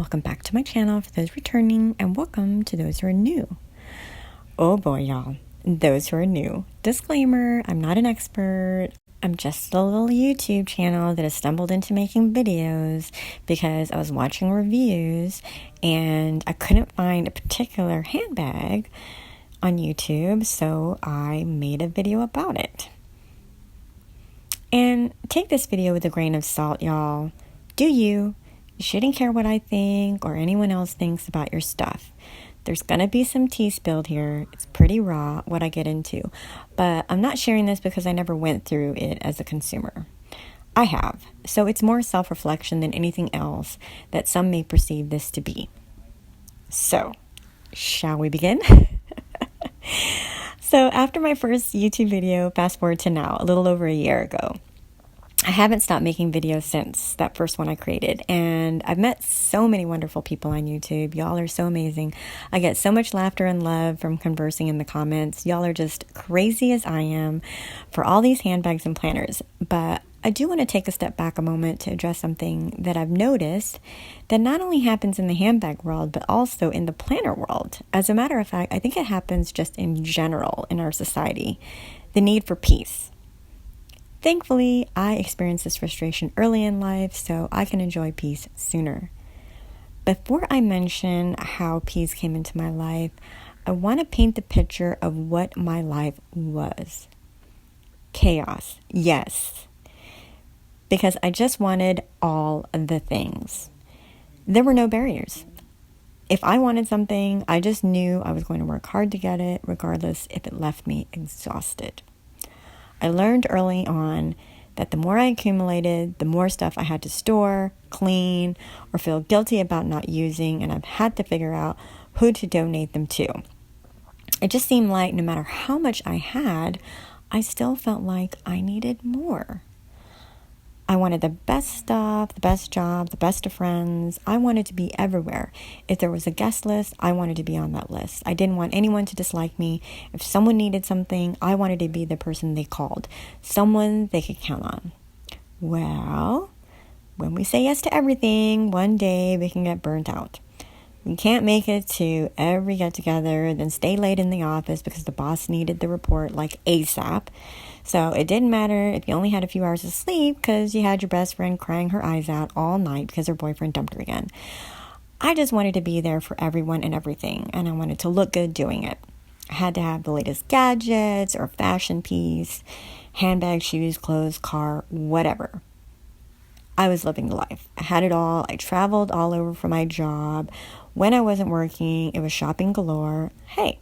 welcome back to my channel for those returning, and welcome to those who are new. Oh boy, y'all, those who are new. Disclaimer, I'm not an expert. I'm just a little YouTube channel that has stumbled into making videos because I was watching reviews and I couldn't find a particular handbag on YouTube, so I made a video about it. And take this video with a grain of salt, y'all. Do you? You shouldn't care what I think or anyone else thinks about your stuff. There's going to be some tea spilled here. It's pretty raw what I get into. But I'm not sharing this because I never went through it as a consumer. I have. So it's more self-reflection than anything else that some may perceive this to be. So, shall we begin? So after my first YouTube video, fast forward to now, a little over a year ago, I haven't stopped making videos since that first one I created, and I've met so many wonderful people on YouTube. Y'all are so amazing. I get so much laughter and love from conversing in the comments. Y'all are just crazy as I am for all these handbags and planners. But I do want to take a step back a moment to address something that I've noticed that not only happens in the handbag world, but also in the planner world. As a matter of fact, I think it happens just in general in our society. The need for peace. Thankfully, I experienced this frustration early in life, so I can enjoy peace sooner. Before I mention how peace came into my life, I want to paint the picture of what my life was. Chaos, yes. Because I just wanted all of the things. There were no barriers. If I wanted something, I just knew I was going to work hard to get it, regardless if it left me exhausted. I learned early on that the more I accumulated, the more stuff I had to store, clean, or feel guilty about not using, and I've had to figure out who to donate them to. It just seemed like no matter how much I had, I still felt like I needed more. I wanted the best stuff, the best job, the best of friends. I wanted to be everywhere. If there was a guest list, I wanted to be on that list. I didn't want anyone to dislike me. If someone needed something, I wanted to be the person they called, someone they could count on. Well, when we say yes to everything, one day we can get burnt out. We can't make it to every get-together, then stay late in the office because the boss needed the report like ASAP. So it didn't matter if you only had a few hours of sleep because you had your best friend crying her eyes out all night because her boyfriend dumped her again. I just wanted to be there for everyone and everything, and I wanted to look good doing it. I had to have the latest gadgets or fashion piece, handbag, shoes, clothes, car, whatever. I was living the life. I had it all. I traveled all over for my job. When I wasn't working, it was shopping galore. Hey,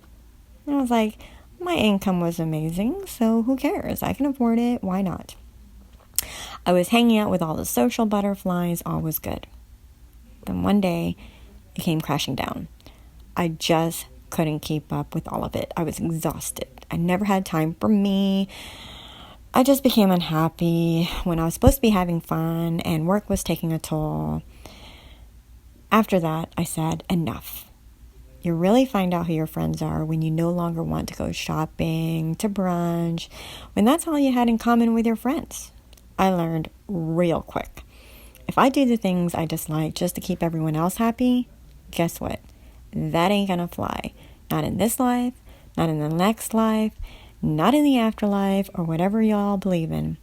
I was like, my income was amazing, so who cares? I can afford it. Why not? I was hanging out with all the social butterflies. All was good. Then one day, it came crashing down. I just couldn't keep up with all of it. I was exhausted. I never had time for me. I just became unhappy when I was supposed to be having fun and work was taking a toll. After that, I said, enough. You really find out who your friends are when you no longer want to go shopping, to brunch, when that's all you had in common with your friends. I learned real quick. If I do the things I dislike just to keep everyone else happy, guess what? That ain't gonna fly. Not in this life, not in the next life, not in the afterlife, or whatever y'all believe in.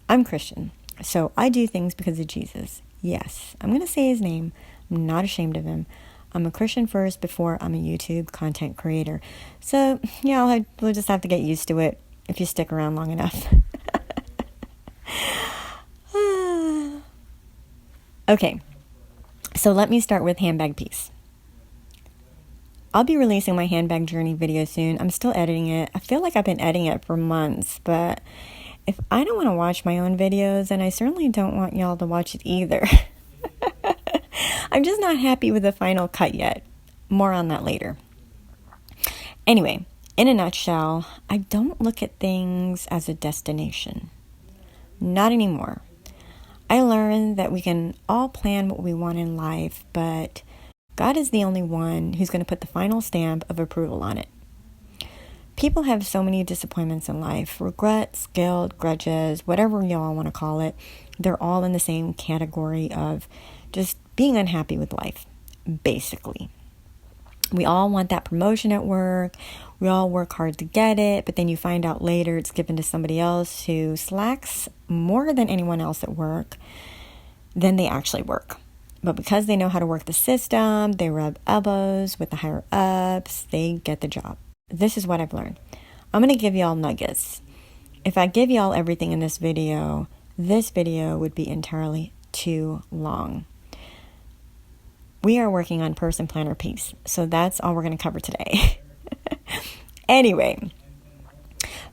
I'm Christian, so I do things because of Jesus. Yes, I'm going to say his name. I'm not ashamed of him. I'm a Christian first before I'm a YouTube content creator. So, yeah, we'll just have to get used to it if you stick around long enough. Okay, so let me start with handbag piece. I'll be releasing my handbag journey video soon. I'm still editing it. I feel like I've been editing it for months, but if I don't want to watch my own videos, then I certainly don't want y'all to watch it either. I'm just not happy with the final cut yet. More on that later. Anyway, in a nutshell, I don't look at things as a destination. Not anymore. I learned that we can all plan what we want in life, but God is the only one who's going to put the final stamp of approval on it. People have so many disappointments in life, regrets, guilt, grudges, whatever y'all want to call it. They're all in the same category of just being unhappy with life, basically. We all want that promotion at work. We all work hard to get it, but then you find out later it's given to somebody else who slacks more than anyone else at work than they actually work. But because they know how to work the system, they rub elbows with the higher ups, they get the job. This is what I've learned. I'm going to give y'all nuggets. If I give y'all everything in this video would be entirely too long. We are working on person, planner, peace. So that's all we're going to cover today. Anyway,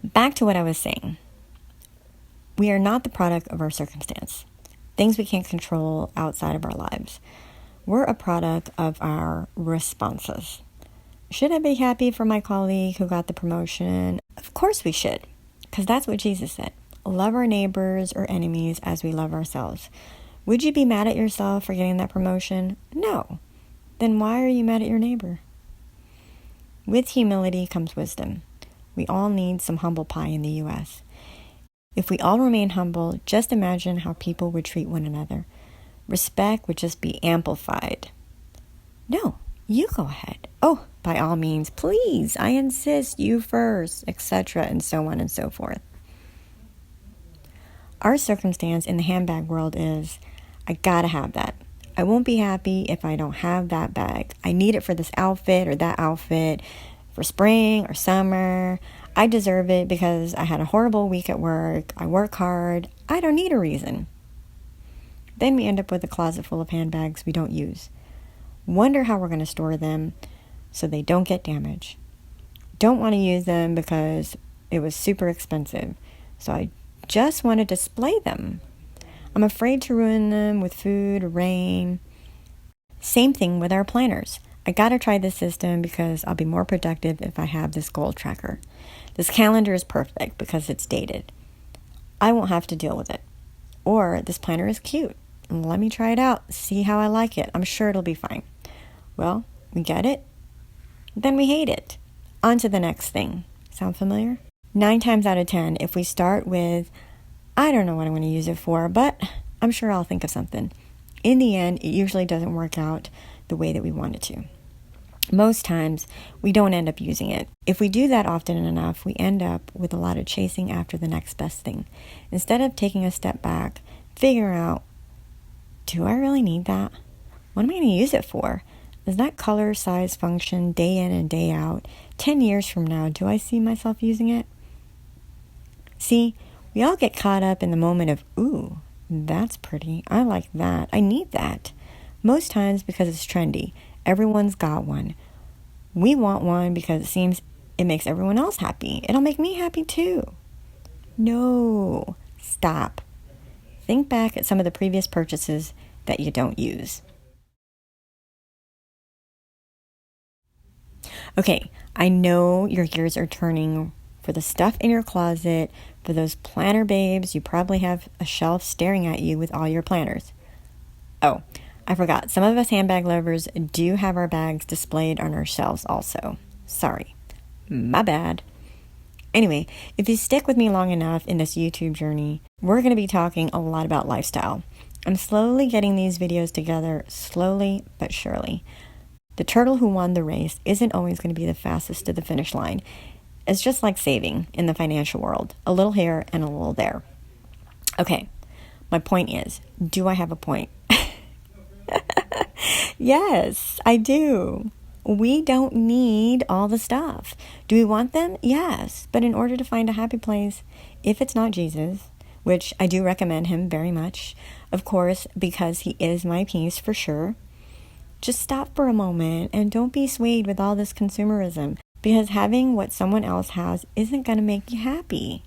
back to what I was saying. We are not the product of our circumstance. Things we can't control outside of our lives. We're a product of our responses. Should I be happy for my colleague who got the promotion? Of course we should, because that's what Jesus said. Love our neighbors or enemies as we love ourselves. Would you be mad at yourself for getting that promotion? No. Then why are you mad at your neighbor? With humility comes wisdom. We all need some humble pie in the U.S. If we all remain humble, just imagine how people would treat one another. Respect would just be amplified. No, you go ahead. Oh, by all means, please, I insist, you first, etc., and so on and so forth. Our circumstance in the handbag world is, I gotta have that. I won't be happy if I don't have that bag. I need it for this outfit or that outfit, for spring or summer. I deserve it because I had a horrible week at work. I work hard. I don't need a reason. Then we end up with a closet full of handbags we don't use. Wonder how we're going to store them so they don't get damaged. Don't want to use them because it was super expensive. So I just want to display them. I'm afraid to ruin them with food or rain. Same thing with our planners. I gotta try this system because I'll be more productive if I have this goal tracker. This calendar is perfect because it's dated. I won't have to deal with it. Or this planner is cute. Let me try it out, see how I like it. I'm sure it'll be fine. Well, we get it, then we hate it. On to the next thing. Sound familiar? 9 times out of 10, if we start with, I don't know what I'm going to use it for, but I'm sure I'll think of something. In the end, it usually doesn't work out the way that we want it to. Most times, we don't end up using it. If we do that often enough, we end up with a lot of chasing after the next best thing. Instead of taking a step back, figure out, do I really need that? What am I going to use it for? Does that color, size, function, day in and day out, 10 years from now, do I see myself using it? See, we all get caught up in the moment of, ooh, that's pretty. I like that. I need that. Most times because it's trendy. Everyone's got one. We want one because it seems it makes everyone else happy. It'll make me happy too. No, stop. Think back at some of the previous purchases that you don't use. Okay, I know your gears are turning for the stuff in your closet, for those planner babes. You probably have a shelf staring at you with all your planners. Oh, I forgot. Some of us handbag lovers do have our bags displayed on our shelves also. Sorry. My bad. Anyway, if you stick with me long enough in this YouTube journey, we're going to be talking a lot about lifestyle. I'm slowly getting these videos together, slowly but surely. The turtle who won the race isn't always going to be the fastest to the finish line. It's just like saving in the financial world. A little here and a little there. Okay, my point is, do I have a point? Yes, I do. We don't need all the stuff. Do we want them? Yes. But in order to find a happy place, if it's not Jesus, which I do recommend him very much, of course, because he is my peace for sure, just stop for a moment and don't be swayed with all this consumerism, because having what someone else has isn't going to make you happy.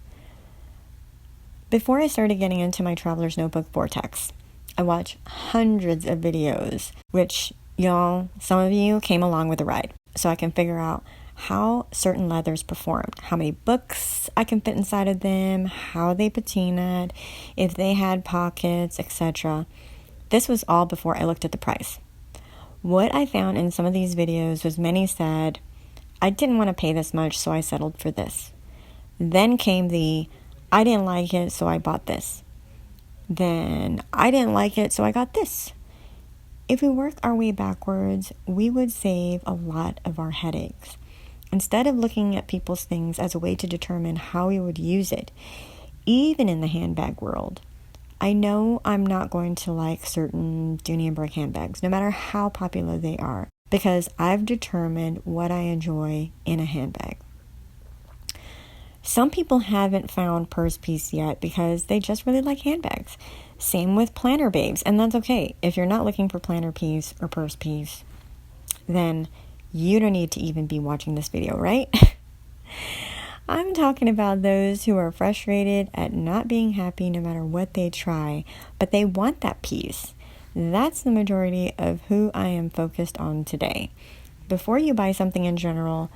Before I started getting into my Traveler's Notebook vortex, I watched hundreds of videos, which y'all, some of you came along with the ride, so I can figure out how certain leathers performed, how many books I can fit inside of them, how they patinaed, if they had pockets, etc. This was all before I looked at the price. What I found in some of these videos was many said, I didn't want to pay this much, so I settled for this. Then came the, I didn't like it, so I bought this. Then I didn't like it, so I got this. If we work our way backwards, we would save a lot of our headaches. Instead of looking at people's things as a way to determine how we would use it, even in the handbag world, I know I'm not going to like certain Dooney & Burke handbags, no matter how popular they are, because I've determined what I enjoy in a handbag. Some people haven't found purse piece yet because they just really like handbags. Same with planner babes, and that's okay. If you're not looking for planner piece or purse piece, then you don't need to even be watching this video, right? I'm talking about those who are frustrated at not being happy no matter what they try, but they want that piece. That's the majority of who I am focused on today. Before you buy something in general,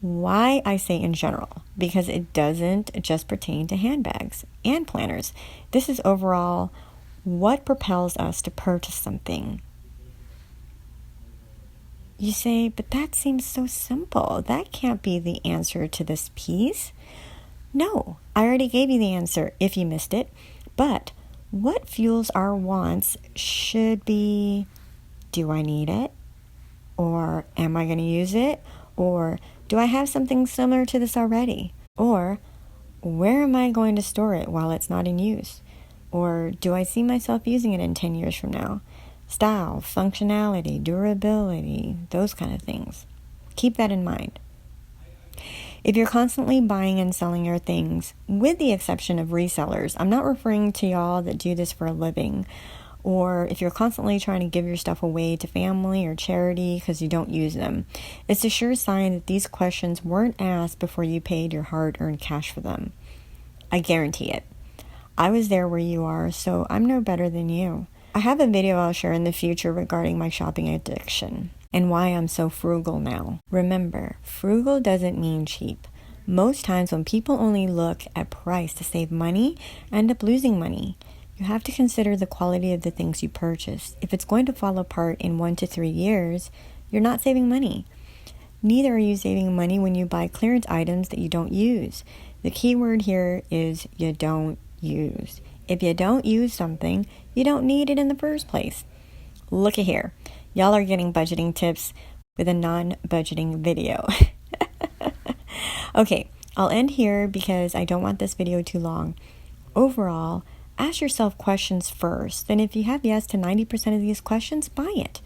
why I say in general? Because it doesn't just pertain to handbags and planners. This is overall what propels us to purchase something. You say, but that seems so simple. That can't be the answer to this piece. No, I already gave you the answer if you missed it. But what fuels our wants should be, do I need it? Or am I going to use it? Or do I have something similar to this already? Or where am I going to store it while it's not in use? Or do I see myself using it in 10 years from now? Style, functionality, durability, those kind of things. Keep that in mind. If you're constantly buying and selling your things, with the exception of resellers, I'm not referring to y'all that do this for a living, or if you're constantly trying to give your stuff away to family or charity because you don't use them, it's a sure sign that these questions weren't asked before you paid your hard-earned cash for them. I guarantee it. I was there where you are, so I'm no better than you. I have a video I'll share in the future regarding my shopping addiction and why I'm so frugal now. Remember, frugal doesn't mean cheap. Most times when people only look at price to save money, end up losing money. You have to consider the quality of the things you purchase. If it's going to fall apart in 1 to 3 years, you're not saving money. Neither are you saving money when you buy clearance items that you don't use. The key word here is you don't use. If you don't use something, you don't need it in the first place. Look at here. Y'all are getting budgeting tips with a non-budgeting video. Okay, I'll end here because I don't want this video too long. Overall, ask yourself questions first. And if you have yes to 90% of these questions, buy it.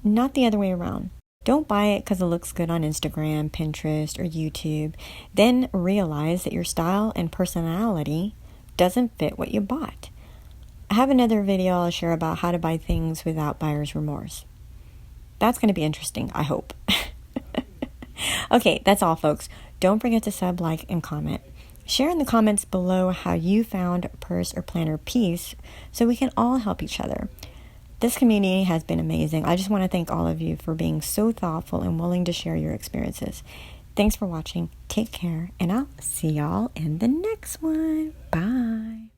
Not the other way around. Don't buy it because it looks good on Instagram, Pinterest, or YouTube. Then realize that your style and personality doesn't fit what you bought. I have another video I'll share about how to buy things without buyer's remorse. That's going to be interesting, I hope. Okay, that's all, folks. Don't forget to sub, like, and comment. Share in the comments below how you found a purse or planner piece so we can all help each other. This community has been amazing. I just want to thank all of you for being so thoughtful and willing to share your experiences. Thanks for watching. Take care, and I'll see y'all in the next one. Bye.